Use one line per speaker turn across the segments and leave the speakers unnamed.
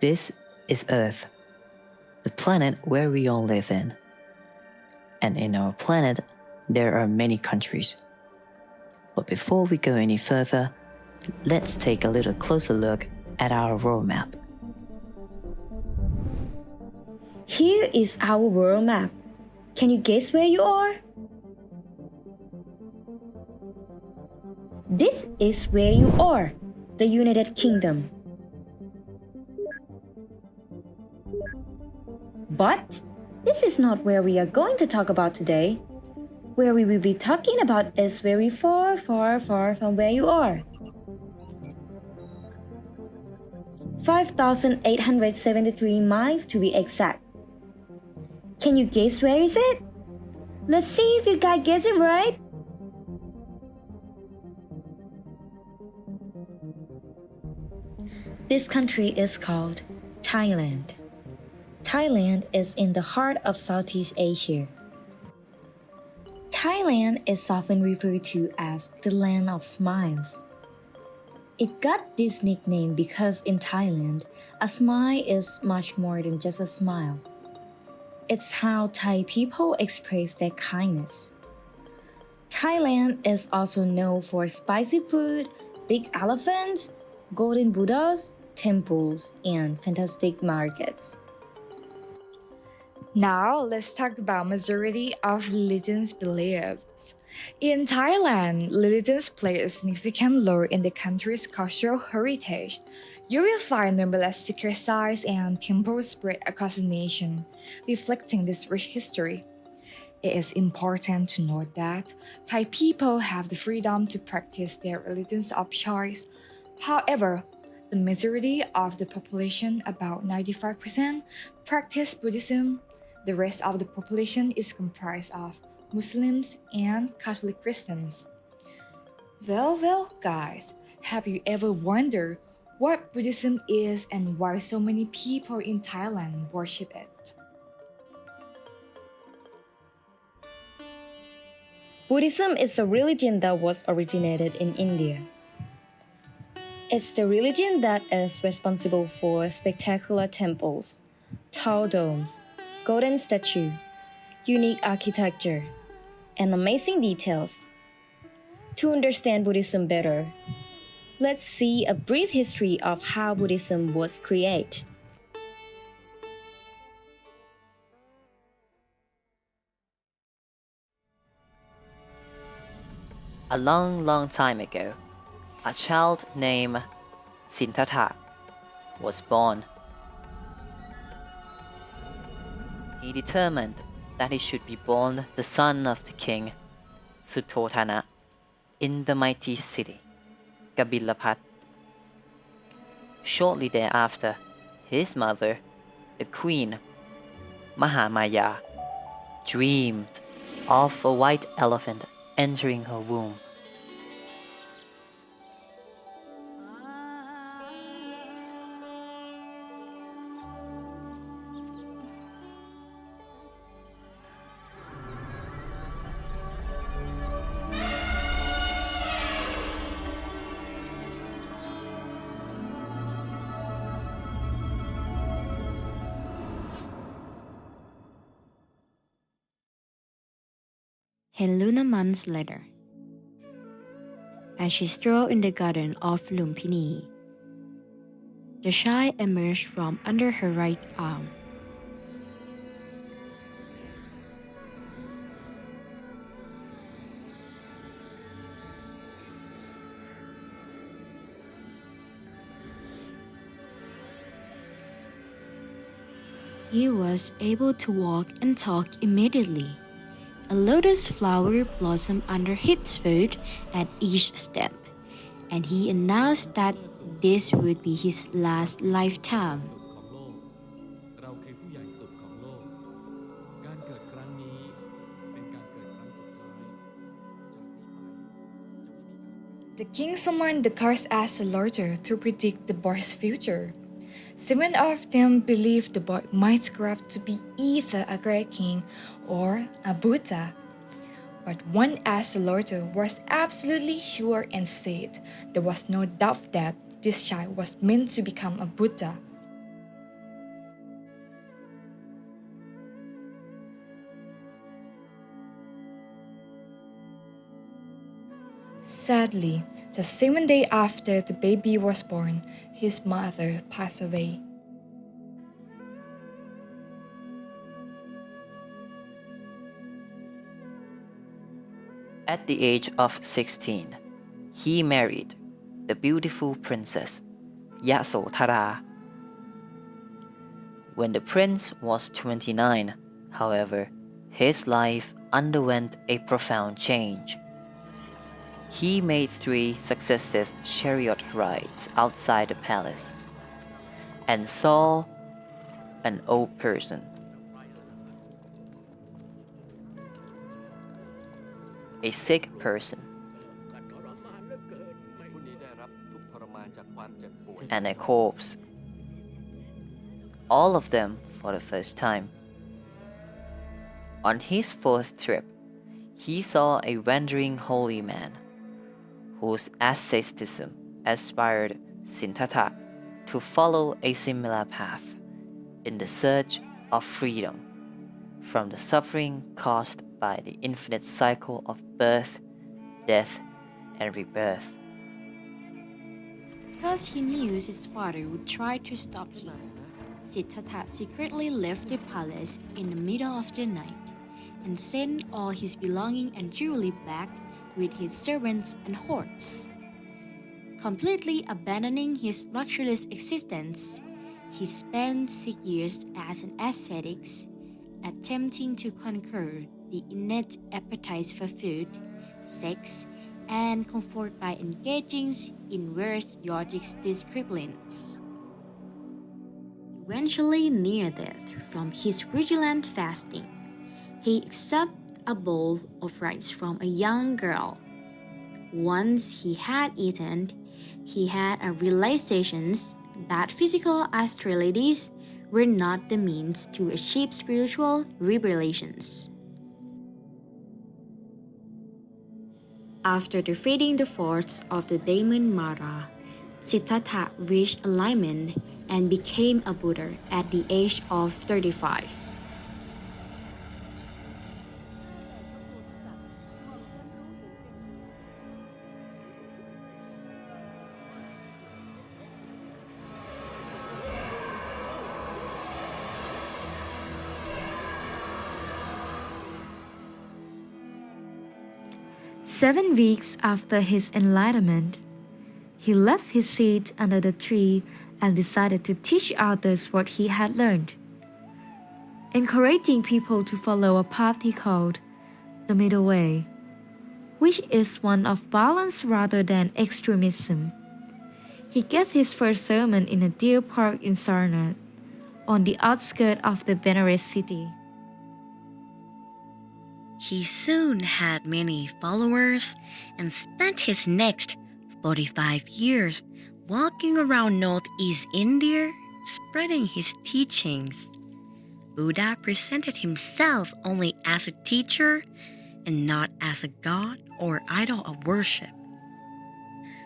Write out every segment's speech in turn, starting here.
This is Earth, the planet where we all live in. And in our planet, there are many countries. But before we go any further, let's take a little closer look at our world map.
Here is our world map. Can you guess where you are? This is where you are, the United Kingdom. But this is not where we are going to talk about today. Where we will be talking about is very far, far, far from where you are. 5,873 miles to be exact. Can you guess where is it? Let's see if you guys guess it right. This country is called Thailand. Thailand is in the heart of Southeast Asia. Thailand is often referred to as the land of smiles. It got this nickname because in Thailand, a smile is much more than just a smile. It's how Thai people express their kindness. Thailand is also known for spicy food, big elephants, golden Buddhas, temples, and fantastic markets.
Now, let's talk about majority of religions' beliefs. In Thailand, religions play a significant role in the country's cultural heritage. You will find numberless sacred sites and temples spread across the nation, reflecting this rich history. It is important to note that Thai people have the freedom to practice their religions of choice. However, the majority of the population, about 95%, practice Buddhism. The rest of the population is comprised of Muslims and Catholic Christians. Well, guys, have you ever wondered what Buddhism is and why so many people in Thailand worship it?
Buddhism is a religion that was originated in India. It's the religion that is responsible for spectacular temples, tall domes, golden statue, unique architecture, and amazing details. To understand Buddhism better, let's see a brief history of how Buddhism was created.
A long time ago, a child named Sinthatha was born. He determined that he should be born the son of the king Sutthothana in the mighty city Kapilaphat. Shortly thereafter, his mother, the queen Mahamaya, dreamed of a white elephant entering her womb.
Ten lunar months later, as she strolled in the garden of Lumpini, the child emerged from under her right arm. He was able to walk and talk immediately. A lotus flower blossomed under his foot at each step, and he announced that this would be his last lifetime.
The king summoned the cursed astrologer to predict the boy's future. 7 of them believed the boy might grow up to be either a great king or a Buddha. But one astrologer was absolutely sure and said there was no doubt that this child was meant to become a Buddha. Sadly, the same day after the baby was born, his mother passed away.
At the age of 16, he married the beautiful princess Yasodhara. When the prince was 29, however, his life underwent a profound change. He made 3 successive chariot rides outside the palace and saw an old person. A sick person and a corpse, all of them for the first time. On his 4th trip, he saw a wandering holy man whose asceticism aspired Siddhartha to follow a similar path in the search of freedom from the suffering caused by the infinite cycle of birth, death, and rebirth.
Because he knew his father would try to stop him, Siddhartha secretly left the palace in the middle of the night and sent all his belongings and jewelry back with his servants and hordes. Completely abandoning his luxurious existence, he spent 6 years as an ascetic, attempting to conquer the innate appetite for food, sex, and comfort by engaging in various yogic disciplines. Eventually near death from his vigilant fasting, he accepted a bowl of rice from a young girl. Once he had eaten, he had a realization that physical austerities were not the means to achieve spiritual revelations. After defeating the force of the demon Mara, Siddhartha reached enlightenment and became a Buddha at the age of 35.
Seven weeks after his enlightenment, he left his seat under the tree and decided to teach others what he had learned, encouraging people to follow a path he called the middle way, which is one of balance rather than extremism. He gave his first sermon in a deer park in Sarnath, on the outskirts of the Benares city.
He soon had many followers and spent his next 45 years walking around northeast India, spreading his teachings. Buddha presented himself only as a teacher and not as a god or idol of worship.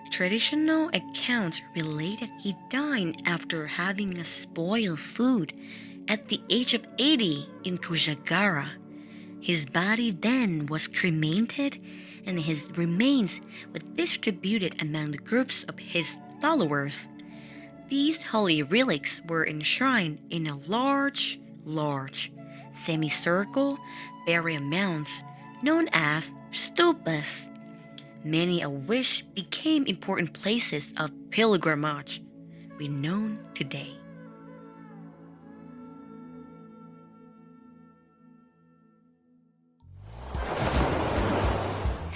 Traditional accounts relate that he died after having a spoiled food at the age of 80 in Kushagra. His body then was cremated and his remains were distributed among the groups of his followers. These holy relics were enshrined in a large semicircle burial mounds known as stupas, many of which became important places of pilgrimage we know today.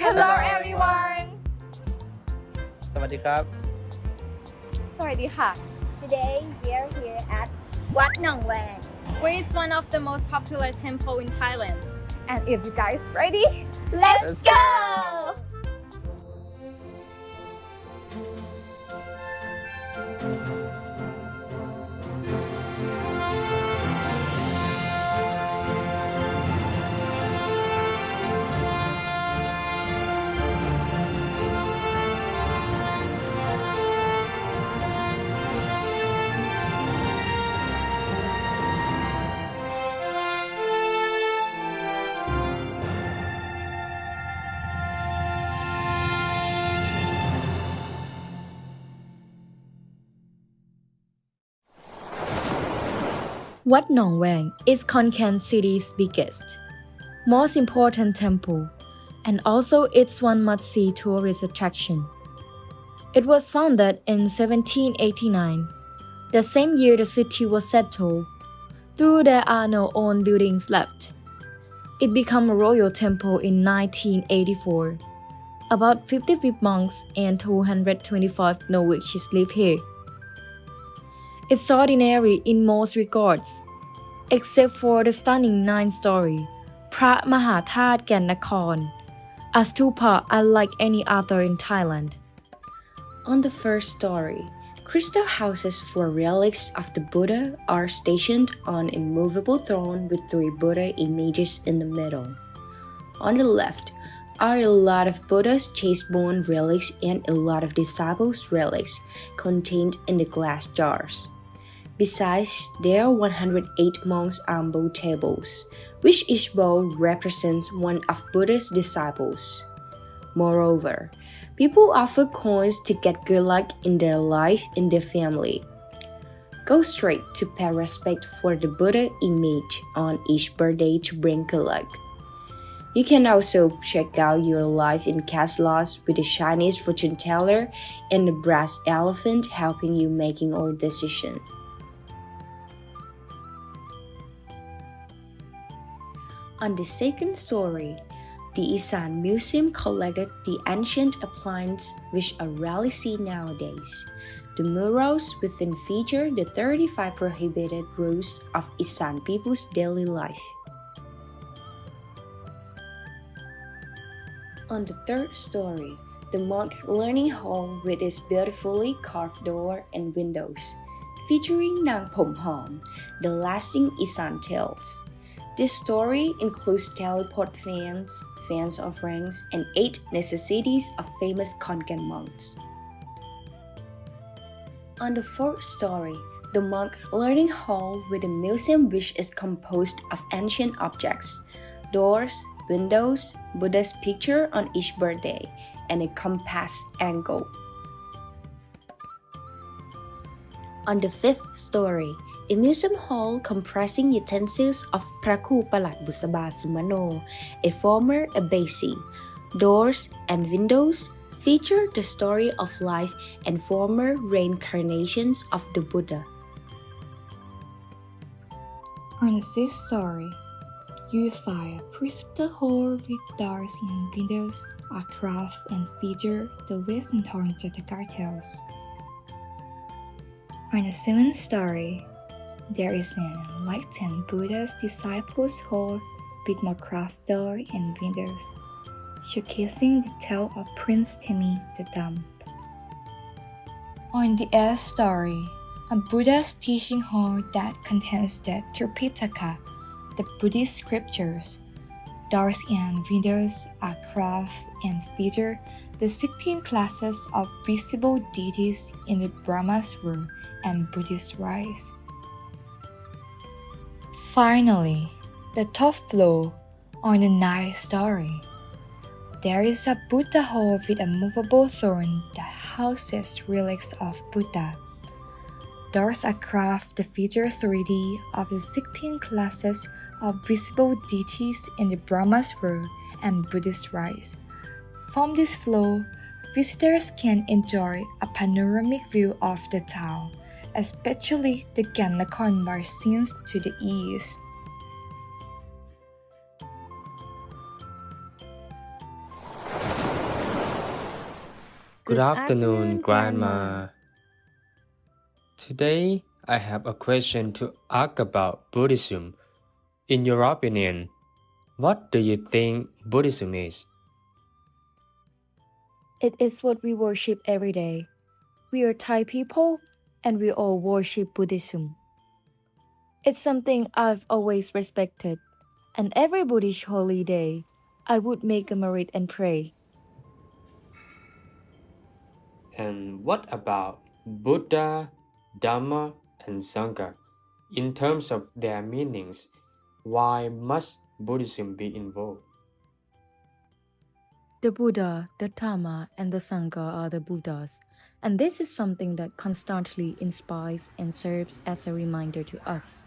Hello everyone!
สวัสดีครับ
สวัสดีค่ะ
Today we are here at Wat Nong Wang,
which is one of the most popular temple in Thailand.
And if you guys ready,
Let's go!
Wat Nong Wang is Khon Kaen city's biggest, most important temple, and also its one must-see tourist attraction. It was founded in 1789, the same year the city was settled, though there are no old buildings left. It became a royal temple in 1984. About 55 monks and 225 novices live here. It's ordinary in most regards, except for the stunning 9-story พระมหาธาตุแก่นนคร a stupa unlike any other in Thailand. On the first story, crystal houses for relics of the Buddha are stationed on a movable throne with 3 Buddha images in the middle. On the left are a lot of Buddha's chase-bone relics and a lot of disciples' relics contained in the glass jars. Besides, there are 108 monks' arm bowl tables, which each bowl represents one of Buddha's disciples. Moreover, people offer coins to get good luck in their life and their family. Go straight to pay respect for the Buddha image on each birthday to bring good luck. You can also check out your life in cast lots with a Chinese fortune teller and a brass elephant helping you making your decision. On the second story, the Isan Museum collected the ancient appliances which are rarely seen nowadays. The murals within feature the 35 prohibited rules of Isan people's daily life. On the third story, the monk learning hall with its beautifully carved door and windows, featuring Nang Pom Hom, the lasting Isan tales. This story includes teleport fans, fans offerings, and 8 necessities of famous Khon Kaen monks. On the fourth story, the monk learning hall with a museum which is composed of ancient objects, doors, windows, Buddha's picture on each birthday, and a compass angle. On the fifth story, a museum hall comprising utensils of Praku Palat Busaba Sumano, a former abbey, doors and windows feature the story of life and former reincarnations of the Buddha.
On the sixth story, you will find a principal hall with doors and windows, a craft and feature the Western Torn Jatagar tales. On the seventh story, there is an enlightened Buddha's disciples hall with more craft door and windows, showcasing the tale of Prince Temi the Dumb. On the eighth story, a Buddha's teaching hall that contains the Tripitaka, the Buddhist scriptures. Doors and windows are carved and feature the 16 classes of visible deities in the Brahma's rule and Buddhist rites. Finally, the top floor, on the ninth story, there is a Buddha hall with a movable throne that houses relics of Buddha. Doors are carved to feature 3D of the 16 classes of visible deities in the Brahma's rule and Buddhist rites. From this floor, visitors can enjoy a panoramic view of the town, especially the Gannakorn bar scenes to the east.
Good afternoon, Grandma. Today, I have a question to ask about Buddhism. In your opinion, what do you think Buddhism is?
It is what we worship every day. We are Thai people and we all worship Buddhism. It's something I've always respected, and every Buddhist holy day, I would make a merit and pray.
And what about Buddha, Dhamma, and Sangha? In terms of their meanings, why must Buddhism be involved?
The Buddha, the Dhamma, and the Sangha are the Buddhas, and this is something that constantly inspires and serves as a reminder to us.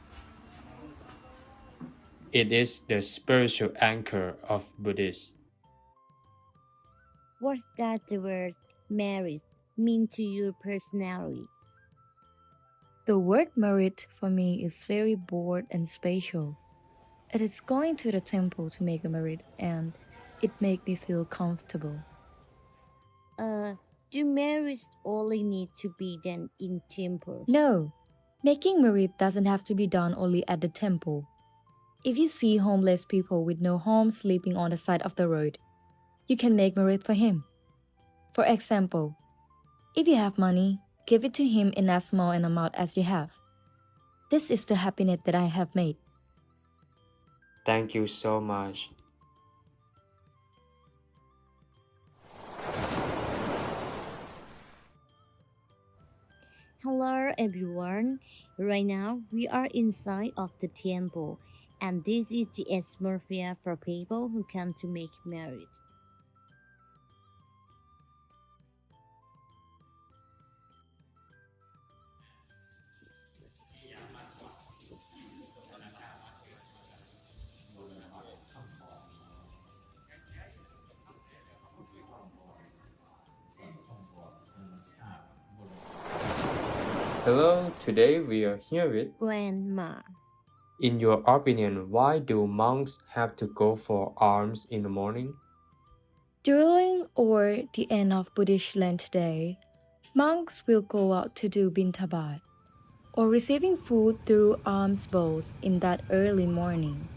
It is the spiritual anchor of Buddhists.
What does the word merit mean to your personality?
The word merit for me is very broad and spatial. It is going to the temple to make a merit and it makes me feel comfortable.
Do merits only need to be done in temples?
No, making merit doesn't have to be done only at the temple. If you see homeless people with no home sleeping on the side of the road, you can make merit for him. For example, if you have money, give it to him in as small an amount as you have. This is the happiness that I have made.
Thank you so much.
Hello everyone. Right now we are inside of the temple and this is the atmosphere for people who come to make merit.
Hello, today we are here with.
Grandma.
In your opinion, why do monks have to go for alms in the morning?
During or the end of Buddhist Lent Day, monks will go out to do bintabat, or receiving food through alms bowls in that early morning.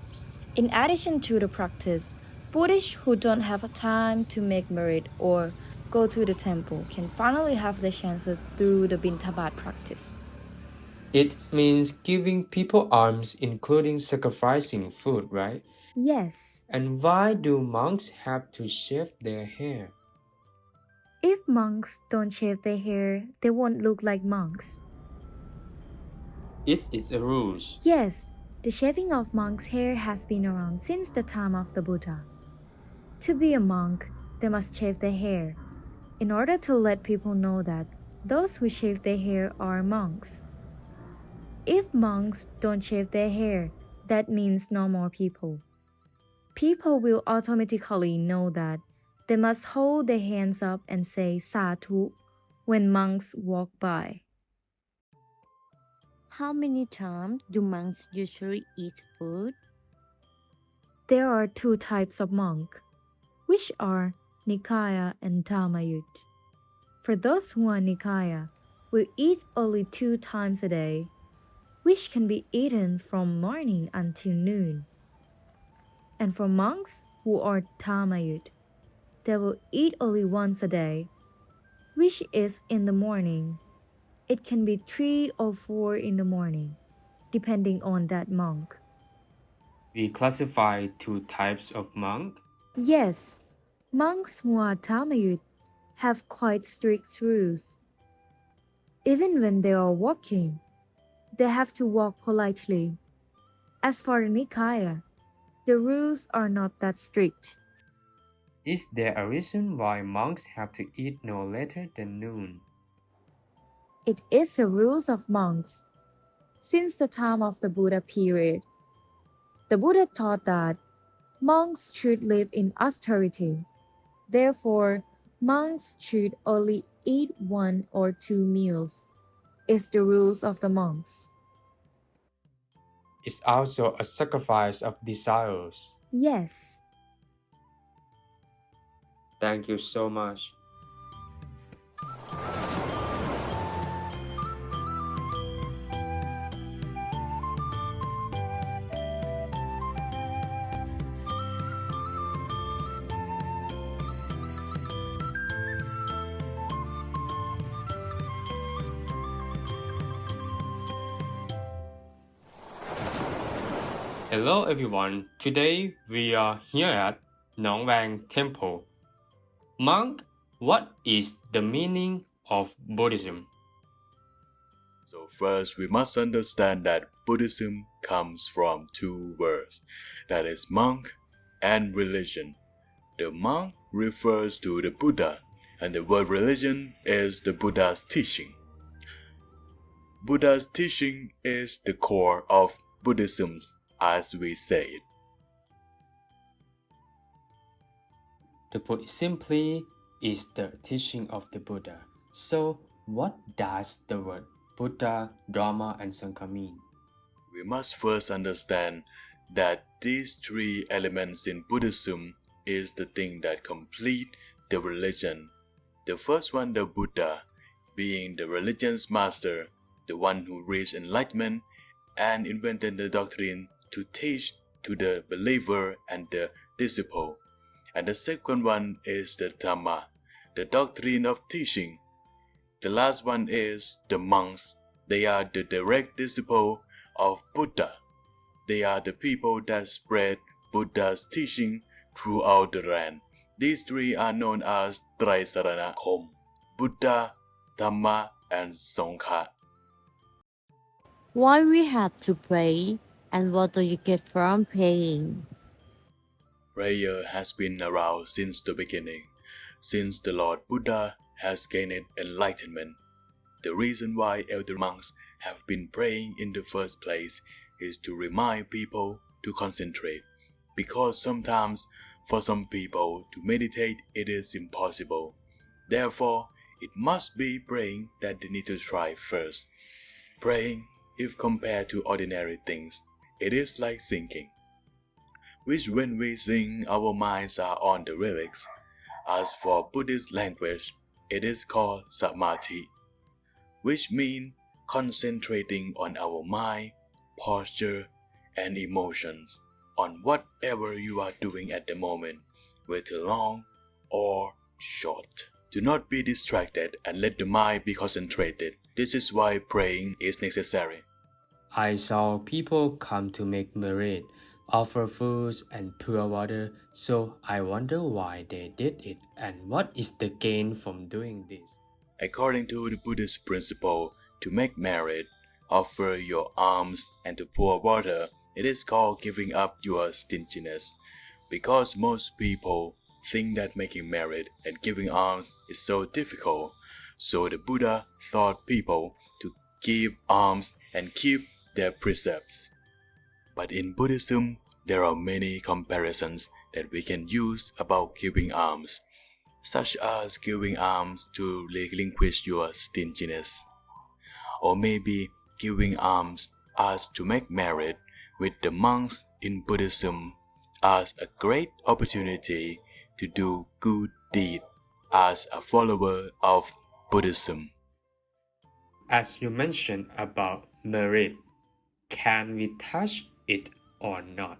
In addition to the practice, Buddhists who don't have time to make merit or go to the temple can finally have the chances through the bintabat practice.
It means giving people alms, including sacrificing food, right?
Yes.
And why do monks have to shave their hair?
If monks don't shave their hair, they won't look like monks.
Is it a rule?
Yes, the shaving of monks' hair has been around since the time of the Buddha. To be a monk, they must shave their hair, in order to let people know that those who shave their hair are monks. If monks don't shave their hair, that means no more people. People will automatically know that they must hold their hands up and say sadhu when monks walk by.
How many times do monks usually eat food?
There are two types of monk, which are Nikaya and Dhammayut. For those who are Nikaya, will eat only 2 times a day, which can be eaten from morning until noon. And for monks who are Dhammayut, they will eat only once a day, which is in the morning. It can be 3 or 4 in the morning, depending on that monk.
We classify 2 types of monk.
Yes, monks who are Dhammayut have quite strict rules. Even when they are walking, they have to walk politely. As for the Nikaya, the rules are not that strict.
Is there a reason why monks have to eat no later than noon?
It is the rules of monks since the time of the Buddha period. The Buddha taught that monks should live in austerity. Therefore, monks should only eat 1 or 2 meals. It's the rules of the monks.
It's also a sacrifice of desires.
Yes.
Thank you so much. Hello everyone, today we are here at Nong Vang Temple. Monk, what is the meaning of Buddhism?
So first we must understand that Buddhism comes from 2 words, that is monk and religion. The monk refers to the Buddha and the word religion is the Buddha's teaching. Buddha's teaching is the core of Buddhism as we say it.
To put it simply, is the teaching of the Buddha. So, what does the word Buddha, Dharma, and Sangha mean?
We must first understand that these three elements in Buddhism is the thing that complete the religion. The first one, the Buddha, being the religion's master, the one who reached enlightenment and invented the doctrine to teach to the believer and the disciple. And the second one is the Dhamma, the doctrine of teaching. The last one is the monks. They are the direct disciple of Buddha. They are the people that spread Buddha's teaching throughout the land. These three are known as Traisarana Khom, Buddha, Dhamma, and Sangha.
Why we have to pray, and what do you get from praying?
Prayer has been around since the beginning, since the Lord Buddha has gained enlightenment. The reason why elder monks have been praying in the first place is to remind people to concentrate, because sometimes for some people to meditate it is impossible. Therefore, it must be praying that they need to try first. Praying, if compared to ordinary things, it is like singing, which when we sing our minds are on the lyrics. As for Buddhist language, it is called samadhi, which means concentrating on our mind, posture, and emotions on whatever you are doing at the moment, whether long or short. Do not be distracted and let the mind be concentrated. This is why praying is necessary.
I saw people come to make merit, offer foods and pure water, so I wonder why they did it and what is the gain from doing this.
According to the Buddhist principle, to make merit, offer your alms and to pour water, it is called giving up your stinginess. Because most people think that making merit and giving alms is so difficult, so the Buddha taught people to give alms and keep their precepts. But in Buddhism, there are many comparisons that we can use about giving alms, such as giving alms to relinquish your stinginess, or maybe giving alms as to make merit with the monks in Buddhism as a great opportunity to do good deed as a follower of Buddhism.
As you mentioned about merit, can we touch it or not?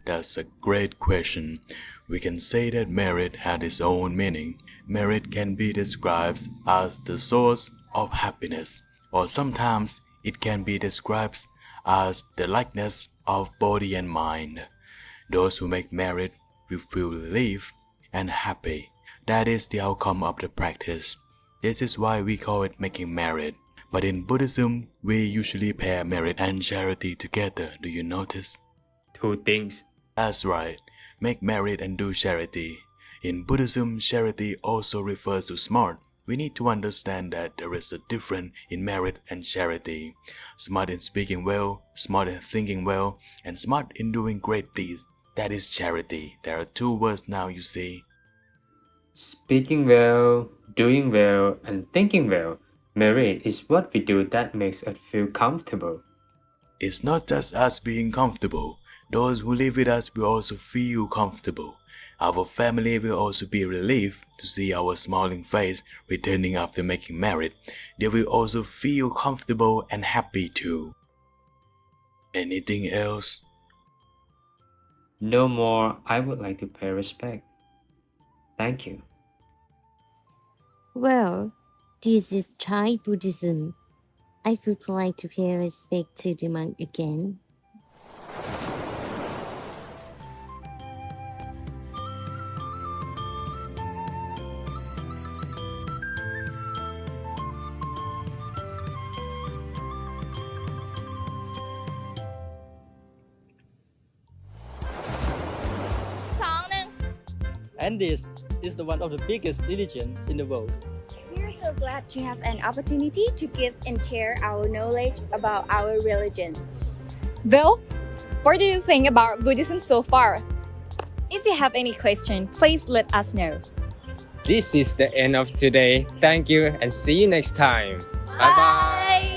That's a great question. We can say that merit had its own meaning. Merit can be described as the source of happiness, or sometimes it can be described as the likeness of body and mind. Those who make merit will feel relieved and happy. That is the outcome of the practice. This is why we call it making merit. But in Buddhism, we usually pair merit and charity together. Do you notice?
Two things.
That's right. Make merit and do charity. In Buddhism, charity also refers to smart. We need to understand that there is a difference in merit and charity. Smart in speaking well, smart in thinking well, and smart in doing great deeds. That is charity. There are two words now, you see.
Speaking well, doing well, and thinking well. Merit is what we do that makes us feel comfortable.
It's not just us being comfortable. Those who live with us will also feel comfortable. Our family will also be relieved to see our smiling face returning after making merit. They will also feel comfortable and happy too. Anything else?
No more. I would like to pay respect. Thank you.
Well, this is Thai Buddhism. I would like to pay respect to the monk again.
And this is the one of the biggest religion in the world.
We are so glad to have an opportunity to give and share our knowledge about our religion.
Well, what do you think about Buddhism so far?
If you have any question, please let us know.
This is the end of today. Thank you and see you next time. Bye bye.